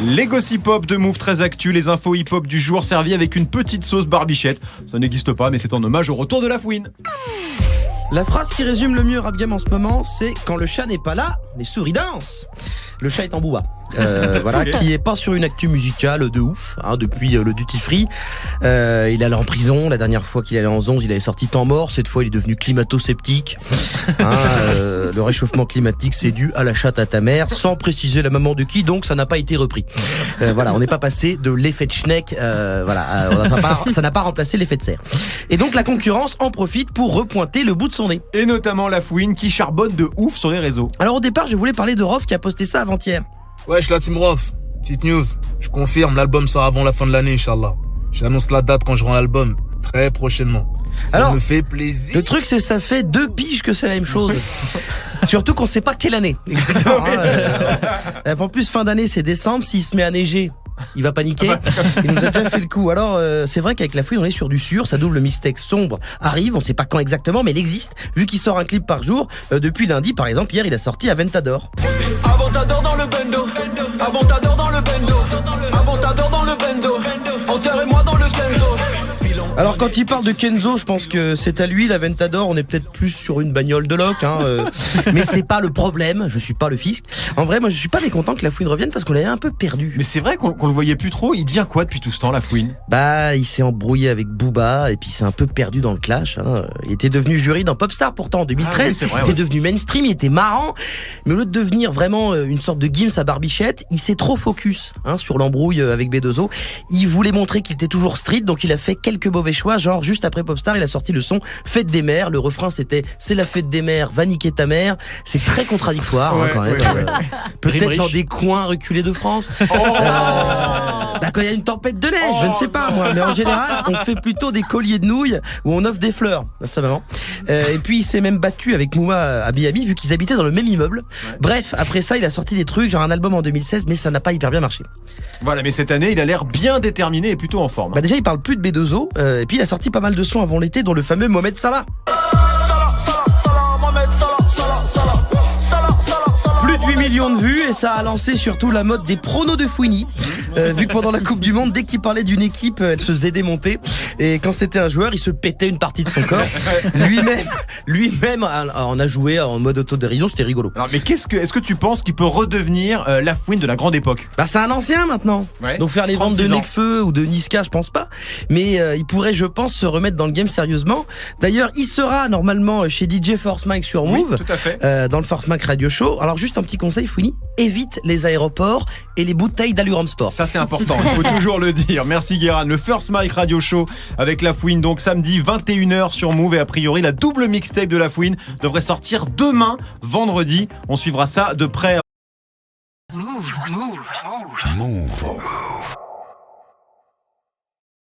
Les gossip hop de Move très actu, les infos hip hop du jour servis avec une petite sauce barbichette. Ça n'existe pas, mais c'est en hommage au retour de la fouine. La phrase qui résume le mieux rap game en ce moment, c'est quand le chat n'est pas là, les souris dansent. Le chat est en Booba, voilà, okay. Qui est pas sur une actu musicale de ouf, depuis le Duty Free. Il allait en prison, la dernière fois qu'il allait en 11, il avait sorti Temps mort, cette fois il est devenu climato-sceptique. Le réchauffement climatique c'est dû à la chatte à ta mère, sans préciser la maman de qui, donc ça n'a pas été repris. Voilà, on n'est pas passé de l'effet de Schneck, ça n'a pas remplacé l'effet de serre. Et donc la concurrence en profite pour repointer le bout de son nez. Et notamment la fouine qui charbonne de ouf sur les réseaux. Alors au départ je voulais parler de Rof qui a posté ça avant-hier. Wesh la team Rof, petite news, je confirme, l'album sort avant la fin de l'année, Inch'Allah. J'annonce la date quand je rends l'album, très prochainement. Ça me fait plaisir. Le truc c'est que ça fait 2 piges que c'est la même chose. Surtout qu'on sait pas quelle année. Exactement. En plus fin d'année c'est décembre, s'il se met à neiger, il va paniquer. Il nous a déjà fait le coup. Alors c'est vrai qu'avec la fouine on est sur du sûr. Sa double mixtape sombre arrive. On sait pas quand exactement mais elle existe. Vu qu'il sort un clip par jour depuis lundi par exemple. Hier il a sorti Aventador. Aventador dans le bendo. Aventador dans le bendo. Aventador dans le bendo. Enterrez-moi dans le Kenzo. Alors quand il parle de Kenzo, je pense que c'est à lui l'Aventador. On est peut-être plus sur une bagnole de loc, mais c'est pas le problème. Je suis pas le fisc. En vrai, moi je suis pas mécontent que la fouine revienne parce qu'on l'avait un peu perdu. Mais c'est vrai qu'on le voyait plus trop. Il devient quoi depuis tout ce temps, la fouine? Bah, il s'est embrouillé avec Booba et puis il s'est un peu perdu dans le clash. Il était devenu jury dans Popstar pourtant en 2013. Oui, vrai, il était devenu mainstream, il était marrant. Mais au lieu de devenir vraiment une sorte de Gims à barbichette, il s'est trop focus sur l'embrouille avec B2O. Il voulait montrer qu'il était toujours street, donc il a fait quelques mauvais choix. Genre juste après Popstar, il a sorti le son Fête des mères. Le refrain c'était c'est la fête des mères, va niquer ta mère. C'est très contradictoire quand même. Peut-être dans des coins reculés de France. Quand il y a une tempête de neige, je ne sais pas moi, mais en général, on fait plutôt des colliers de nouilles où on offre des fleurs à sa maman. Et puis il s'est même battu avec Mouma à Miami vu qu'ils habitaient dans le même immeuble. Bref, après ça, il a sorti des trucs, genre un album en 2016, mais ça n'a pas hyper bien marché. Voilà, mais cette année, il a l'air bien déterminé et plutôt en forme. Déjà, il parle plus de B2O, et puis il a sorti pas mal de sons avant l'été, dont le fameux Mohamed Salah. Plus de 8 millions de vues et ça a lancé surtout la mode des pronos de Fouini. Vu que pendant la Coupe du Monde, dès qu'il parlait d'une équipe, elle se faisait démonter. Et quand c'était un joueur, il se pétait une partie de son corps. Lui-même en a joué en mode autodérision, c'était rigolo. Alors, mais est-ce que tu penses qu'il peut redevenir la fouine de la grande époque? Bah c'est un ancien maintenant. Ouais. Donc faire les ventes de Nekfeu ou de Niska, je pense pas. Mais il pourrait, je pense, se remettre dans le game sérieusement. D'ailleurs, il sera normalement chez DJ Force Mike sur Move. Oui, tout à fait. Dans le Force Mike Radio Show. Alors juste un petit conseil, Fouini, évite les aéroports et les bouteilles d'Aluram Sport. Ça c'est important, il faut toujours le dire. Merci Guéran. Le First Mike Radio Show avec la fouine, donc samedi 21h sur Move. Et a priori la double mixtape de la fouine devrait sortir demain, vendredi. On suivra ça de près. Move.